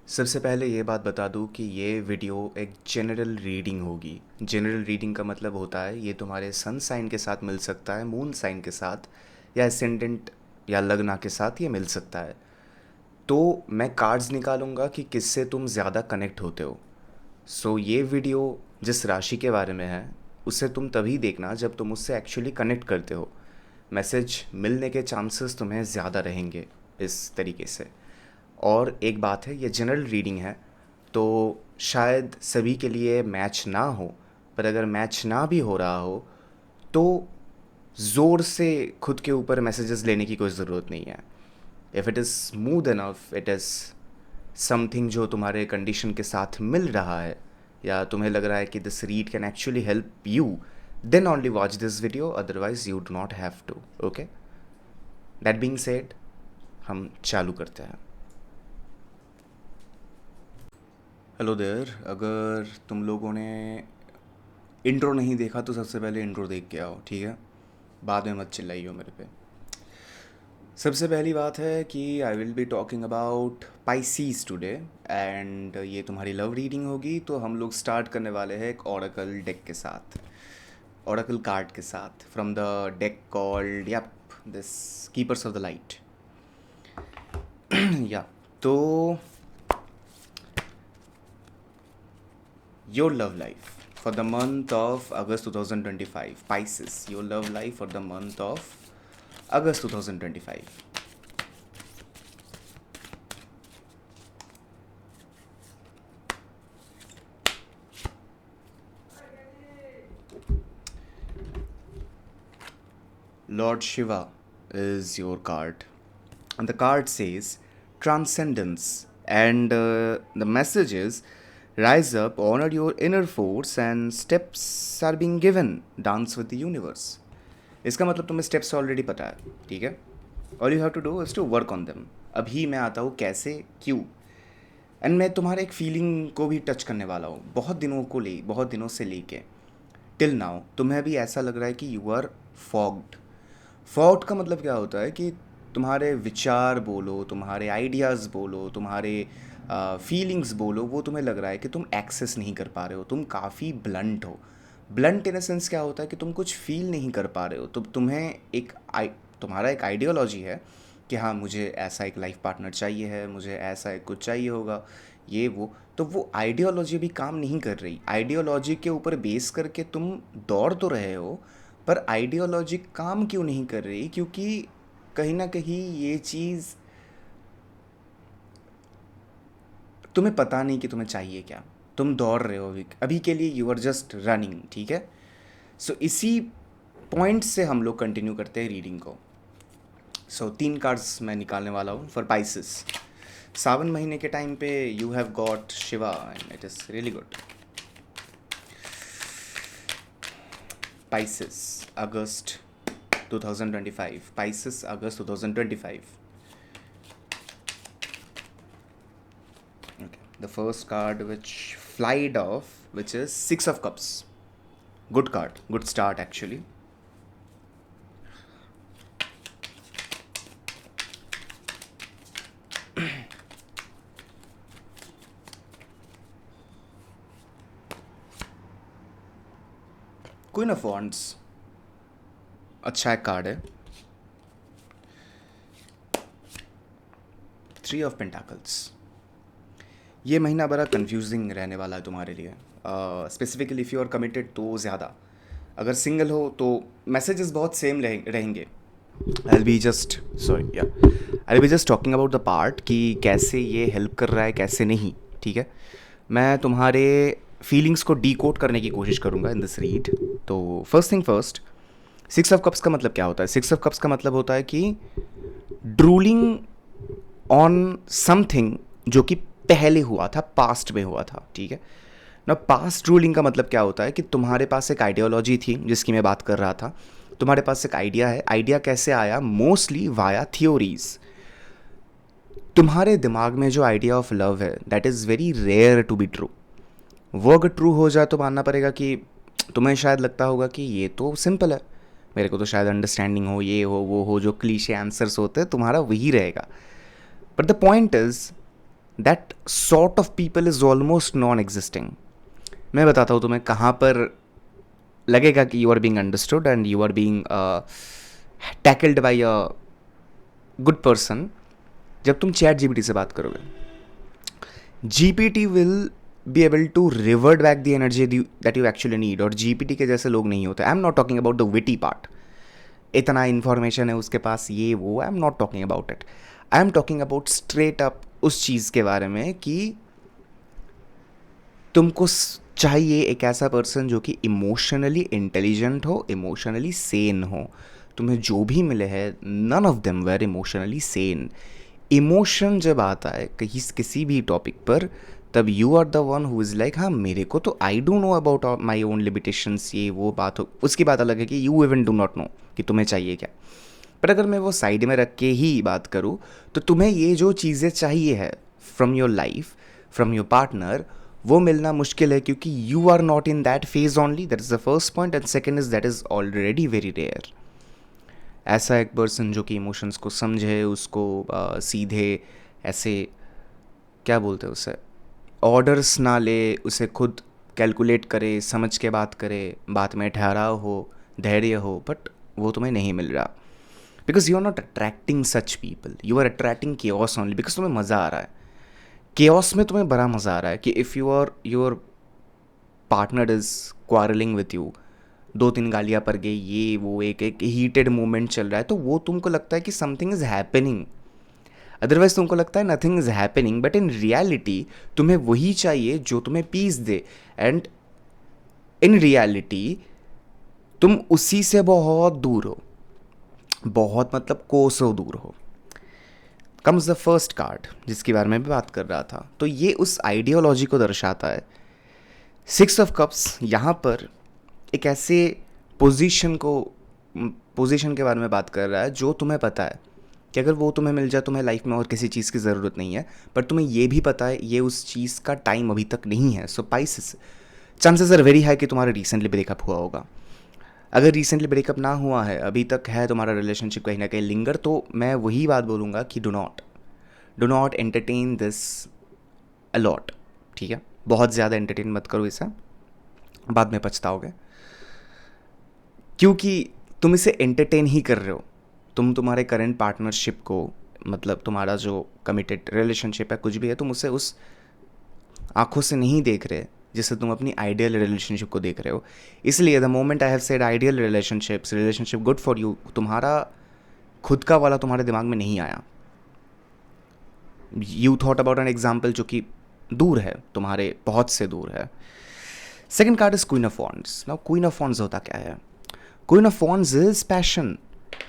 सबसे पहले ये बात बता दूँ कि ये वीडियो एक जनरल रीडिंग होगी। जनरल रीडिंग का मतलब होता है ये तुम्हारे सन साइन के साथ मिल सकता है, मून साइन के साथ, या एसेंडेंट या लग्ना के साथ ये मिल सकता है। तो मैं कार्ड्स निकालूंगा कि किससे तुम ज़्यादा कनेक्ट होते हो। ये वीडियो जिस राशि के बारे में है उसे तुम तभी देखना जब तुम उससे एक्चुअली कनेक्ट करते हो। मैसेज मिलने के चांसेस तुम्हें ज़्यादा रहेंगे इस तरीके से। और एक बात है, ये जनरल रीडिंग है, तो शायद सभी के लिए मैच ना हो, पर अगर मैच ना भी हो रहा हो तो ज़ोर से खुद के ऊपर मैसेजेस लेने की कोई ज़रूरत नहीं है। If it is smooth enough, it is something जो तुम्हारे कंडीशन के साथ मिल रहा है, या तुम्हें लग रहा है कि this read can actually help you, then only watch this video, otherwise you do not have to. Okay, that being said, हम चालू करते हैं। हेलो देयर, अगर तुम लोगों ने इंट्रो नहीं देखा तो सबसे पहले इंट्रो देख के आओ, ठीक है? बाद में मत चिल्लाइयो मेरे पे। सबसे पहली बात है कि I will be talking about Pisces today, and ये तुम्हारी लव रीडिंग होगी। तो हम लोग स्टार्ट करने वाले हैं एक ओरेकल डेक के साथ, ओरेकल कार्ड के साथ, from the deck called yup this keepers of the light. या तो your love life for the month of August 2025, Pisces, your love life for the month of August 2025. Lord Shiva is your card, and the card says transcendence, and the message is rise up, honor your inner force, and steps are being given, dance with the universe. इसका मतलब तुम्हें steps already पता है, ठीक है? All you have to do is to work on them. अभी मैं आता हूँ कैसे, क्यों, एंड मैं तुम्हारे एक फीलिंग को भी टच करने वाला हूँ। बहुत दिनों से लेके टिल नाउ तुम्हें अभी ऐसा लग रहा है कि यू आर फॉग्ड। फॉग्ड का मतलब क्या होता है कि तुम्हारे विचार बोलो, तुम्हारे आइडियाज़ बोलो, तुम्हारे फीलिंग्स बोलो, वो तुम्हें लग रहा है कि तुम एक्सेस नहीं कर पा रहे हो, तुम काफ़ी ब्लंट हो। ब्लंट इन सेंस क्या होता है कि तुम कुछ फील नहीं कर पा रहे हो। तो तुम्हारा एक आइडियोलॉजी है कि हाँ, मुझे ऐसा एक लाइफ पार्टनर चाहिए है, मुझे ऐसा एक कुछ चाहिए होगा, ये वो। तो वो आइडियोलॉजी भी काम नहीं कर रही। आइडियोलॉजी के ऊपर बेस करके तुम दौड़ तो रहे हो, पर आइडियोलॉजी काम क्यों नहीं कर रही? क्योंकि कहीं ना कहीं ये चीज़ तुम्हें पता नहीं कि तुम्हें चाहिए क्या। तुम दौड़ रहे हो अभी अभी के लिए, यू आर जस्ट रनिंग, ठीक है? इसी पॉइंट से हम लोग कंटिन्यू करते हैं रीडिंग को। 3 कार्ड्स मैं निकालने वाला हूँ फॉर पाइसिस। सावन महीने के टाइम पे you have got Shiva and it is really good. Pisces August 2025, Pisces August 2025. Okay, the first card which flied off, which is Six of Cups. Good card, good start actually. Queen of Wands, अच्छा एक card है। Three of pentacles, ये महीना बड़ा confusing रहने वाला है तुम्हारे लिए। Specifically if you are committed तो ज़्यादा, अगर सिंगल हो तो मैसेजेस बहुत सेम रहेंगे। I be just talking about the part कि कैसे ये हेल्प कर रहा है, कैसे नहीं, ठीक है? मैं तुम्हारे फीलिंग्स को डीकोड करने की कोशिश करूँगा इन दिस रीड। तो first thing first, six of cups का मतलब क्या होता है? सिक्स ऑफ कप्स का मतलब होता है कि ड्रूलिंग ऑन समथिंग जो कि पहले हुआ था, पास्ट में हुआ था, ठीक है ना? पास्ट रूलिंग का मतलब क्या होता है कि तुम्हारे पास एक आइडियोलॉजी थी जिसकी मैं बात कर रहा था, तुम्हारे पास एक आइडिया है। आइडिया कैसे आया? Mostly via theories. तुम्हारे दिमाग में जो आइडिया ऑफ लव है, that is very rare to be true. वो अगर ट्रू हो जाए तो मानना पड़ेगा कि तुम्हें शायद लगता होगा कि ये तो सिंपल है, मेरे को तो शायद अंडरस्टैंडिंग हो, ये हो, वो हो, जो क्लीशे आंसर्स होते हैं तुम्हारा वही रहेगा। But the point is that sort of people is almost non existing. मैं बताता हूँ तुम्हें कहाँ पर लगेगा कि you are being understood and you are being tackled by a good person. जब तुम चैट जीपीटी से बात करोगे, GPT will be able to revert back the energy that you actually need. और जीपीटी के जैसे लोग नहीं होते. I am not talking about the witty part, इतना इन्फॉर्मेशन है उसके पास ये वो. आई am not talking about it. I am talking about straight up उस चीज़ के बारे में कि तुमको चाहिए एक ऐसा पर्सन जो कि इमोशनली इंटेलिजेंट हो, इमोशनली सेन हो. तुम्हें जो भी मिले हैं, none of them were emotionally sane. Emotion जब आता है कहीं किसी भी टॉपिक पर, तब you are the one who is like हाँ मेरे को तो I do know about my own limitations, ये वो बात हो. उसकी बात अलग है कि you even do not know कि तुम्हें चाहिए क्या. पर अगर मैं वो साइड में रख के ही बात करूँ, तो तुम्हें ये जो चीज़ें चाहिए है from your life, from your partner, वो मिलना मुश्किल है क्योंकि you are not in that phase only. That is the first point. And second is that is already very rare. ऐसा एक पर्सन जो कि इमोशंस को समझे, उसको सीधे ऐसे क्या बोलते हैं उसे, ऑर्डर्स ना ले, उसे खुद कैलकुलेट करे, समझ के बात करे, बात में ठहराव हो, धैर्य हो. बट वो तुम्हें नहीं मिल रहा because you are not attracting such people. You are attracting chaos only because तुम्हें मज़ा आ रहा है. केओस में तुम्हें बड़ा मज़ा आ रहा है कि if you are your partner is quarrelling with you, 2-3 गालियाँ पड़ गई, ये वो, एक एक हीटेड मोमेंट चल रहा है, तो वो तुमको लगता है कि समथिंग इज़ हैपनिंग. अदरवाइज तुमको लगता है nothing is happening. But in reality तुम्हें वही चाहिए जो तुम्हें पीस दे. एंड इन रियलिटी तुम उसी से बहुत दूर हो, बहुत मतलब कोसों दूर हो. कम्स द फर्स्ट कार्ड जिसके बारे में भी बात कर रहा था. तो ये उस आइडियोलॉजी को दर्शाता है. 6 ऑफ कप्स यहाँ पर एक ऐसे पोजीशन के बारे में बात कर रहा है जो तुम्हें पता है कि अगर वो तुम्हें मिल जाए, तुम्हें लाइफ में और किसी चीज़ की ज़रूरत नहीं है. पर तुम्हें ये भी पता है ये उस चीज़ का टाइम अभी तक नहीं है. So pieces, chances are very high कि तुम्हारा रिसेंटली ब्रेकअप हुआ होगा. अगर रिसेंटली ब्रेकअप ना हुआ है, अभी तक है तुम्हारा रिलेशनशिप कहीं ना कहीं लिंगर, तो मैं वही बात बोलूँगा कि do not entertain this a lot. ठीक है, बहुत ज़्यादा एंटरटेन मत करो इसे, बाद में पछताओगे. क्योंकि तुम इसे एंटरटेन ही कर रहे हो. तुम तुम्हारे करंट पार्टनरशिप को, मतलब तुम्हारा जो कमिटेड रिलेशनशिप है, कुछ भी है, तुम उसे उस आँखों से नहीं देख रहे जिससे तुम अपनी आइडियल रिलेशनशिप को देख रहे हो. इसलिए the moment I have said ideal relationship good for you, तुम्हारा खुद का वाला तुम्हारे दिमाग में नहीं आया. You thought about an example जो कि दूर है, तुम्हारे बहुत से दूर है. Second card is queen of wands. Now queen of wands होता क्या है? Queen of wands is passion.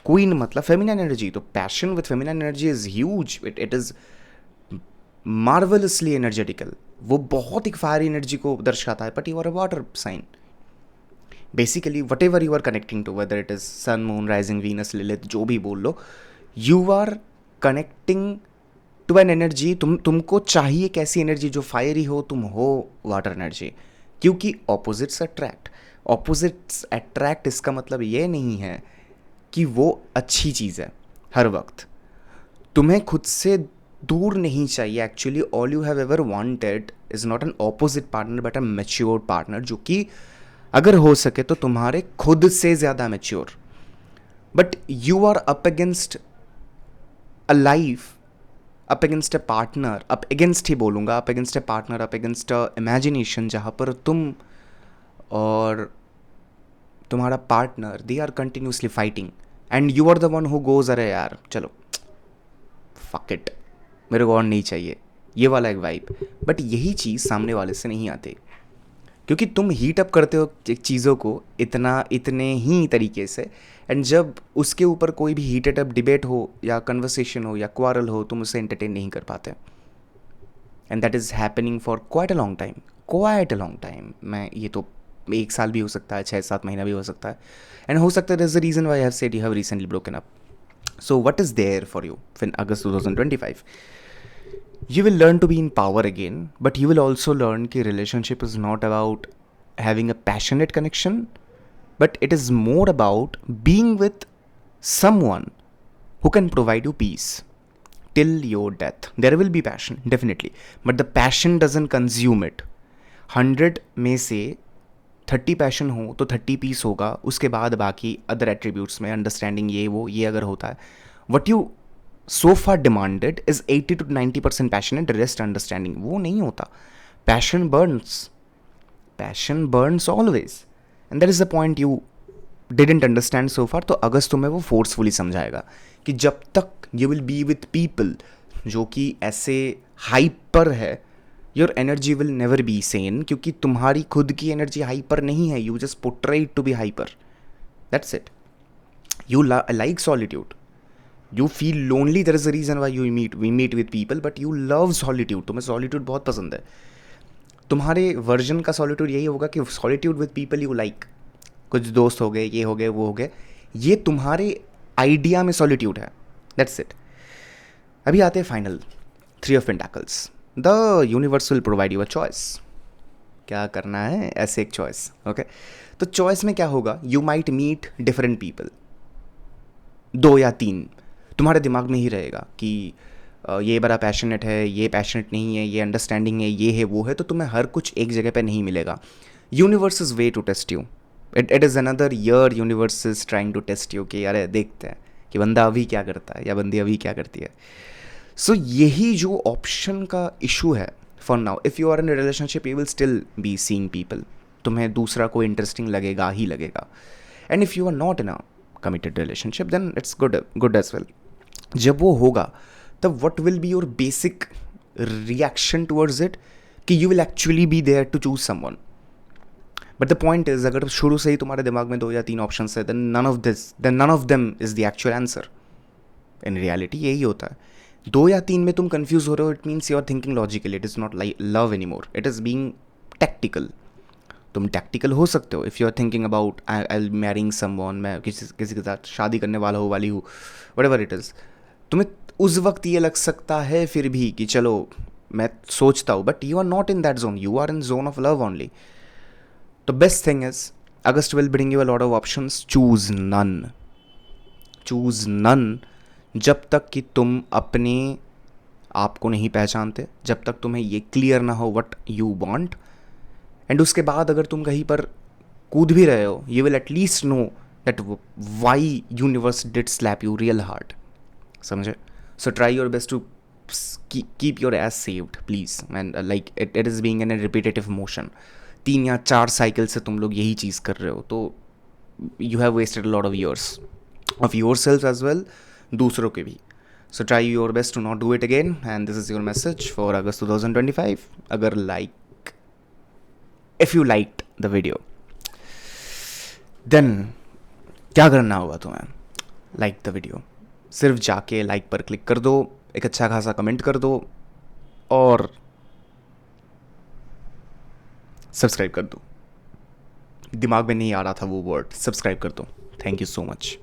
Queen मतलब फेमिनिन एनर्जी, तो passion with feminine energy is huge. It is marvellously एनर्जेटिकल. वो बहुत एक फायर एनर्जी को दर्शाता है. But you are a water sign. Basically whatever you are connecting to, whether it is sun, moon, rising, Venus, Lilith, जो भी बोल लो, you are connecting to an energy. तुमको चाहिए कैसी एनर्जी? जो फायरी हो, तुम हो वाटर एनर्जी. क्योंकि ऑपोजिट्स अट्रैक्ट इसका मतलब ये नहीं है कि वो अच्छी चीज़ है हर वक्त. तुम्हें खुद से दूर नहीं चाहिए. Actually all you have ever wanted is not an opposite partner but a mature partner, जो कि अगर हो सके तो तुम्हारे खुद से ज़्यादा mature. But you are up against a life, up against a partner, up against ही बोलूँगा, up against a partner, up against a imagination, जहाँ पर तुम और तुम्हारा partner they are continuously fighting and you are the one who goes अरे यार चलो फक इट, मेरे को और नहीं चाहिए, ये वाला एक वाइब. बट यही चीज़ सामने वाले से नहीं आती क्योंकि तुम हीट अप करते हो चीज़ों को इतने ही तरीके से. एंड जब उसके ऊपर कोई भी हीटेड अप डिबेट हो या कन्वर्सेशन हो या क्वारल हो, तुम उसे एंटरटेन नहीं कर पाते. And that is happening for quite a long time. मैं ये तो 1 साल भी हो सकता है, 6-7 महीना भी हो सकता है. एंड हो सकता है that's the reason why I have said you have recently broken up. So what is there for you in August 2025? You will learn to be in power again, but you will also learn कि relationship is not about having a passionate connection, but it is more about being with someone who can provide you peace. till your death. There will be passion, definitely, but the passion doesn't consume it. 100 में से 30 passion हो तो 30 piece होगा, उसके बाद बाकी other attributes में understanding ये वो ये अगर होता है, what you so far demanded is 80 to 90% passion and rest understanding. वो नहीं होता. Passion burns always, and that is the point you didn't understand so far. तो अगस्त तुम्हें वो फोर्सफुली समझाएगा कि जब तक you will be with people जो कि ऐसे हाइपर है, your energy will never be seen, क्योंकि तुम्हारी खुद की एनर्जी हाइपर नहीं है. You just portrait to be hyper, that's it. You like solitude, you feel lonely, there is a reason why we meet with people, but you love solitude. तुम्हें solitude बहुत पसंद है. तुम्हारे वर्जन का solitude यही होगा कि solitude with people you like. कुछ दोस्त हो गए, ये हो गए, वो हो गए, ये तुम्हारे आइडिया में सॉलिट्यूड है. That's it. अभी आते हैं final 3 of pentacles. The universe will provide you a choice. क्या करना है, ऐसे एक चॉइस. ओके, तो चॉइस में क्या होगा, you might meet different people. 2 या 3 तुम्हारे दिमाग में ही रहेगा कि ये बड़ा पैशनेट है, ये पैशनेट नहीं है, ये अंडरस्टैंडिंग है, ये है, वो है. तो तुम्हें हर कुछ एक जगह पे नहीं मिलेगा. Universe is way to test you. It is another year universe is trying to test you कि अरे देखते हैं कि बंदा अभी क्या करता है या बंदी अभी क्या करती है. सो यही जो ऑप्शन का इशू है for now. If you are in relationship you will still be seeing people. तुम्हें दूसरा को इंटरेस्टिंग लगेगा ही लगेगा. And if you are not in a committed relationship then it's good as well. जब वो होगा तब what will be your basic reaction towards it कि you will actually be there to choose someone. But the point is, अगर शुरू से ही तुम्हारे दिमाग में 2 या 3 ऑप्शन है, then none of them is the actual answer. In reality यही होता है. 2 या 3 में तुम कंफ्यूज हो रहे हो, it means you are thinking logically. It is not like love any more, it is being tactical. तुम टैक्टिकल हो सकते हो if you are thinking about I marrying someone, मैं किसी के साथ शादी करने वाली हूँ, व्हाटएवर इट इज़. तुम्हें उस वक्त ये लग सकता है फिर भी कि चलो मैं सोचता हूँ, but you are not in that zone, you are in zone of love only. The best thing is, August will bring you a lot of options. Choose none. Choose none. जब तक कि तुम अपने आप को नहीं पहचानते, जब तक तुम्हें ये क्लियर ना हो what you want. एंड उसके बाद अगर तुम कहीं पर कूद भी रहे हो, you will at least know that why universe did slap you real hard. समझे? So try your best to keep your ass saved, please. And like it is being in a repetitive motion. 3 या 4 cycle से तुम लोग यही चीज़ कर रहे हो, तो you have wasted lot of years of your self as well, दूसरों के भी. So try your best to not do it again. And this is your message for August 2025. अगर if you like the video then क्या करना होगा तुम्हें, like the video. सिर्फ जाके लाइक पर क्लिक कर दो, एक अच्छा खासा कमेंट कर दो और सब्सक्राइब कर दो. दिमाग में नहीं आ रहा था वो वर्ड, सब्सक्राइब कर दो. Thank you so much.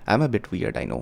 I am a bit weird, I know.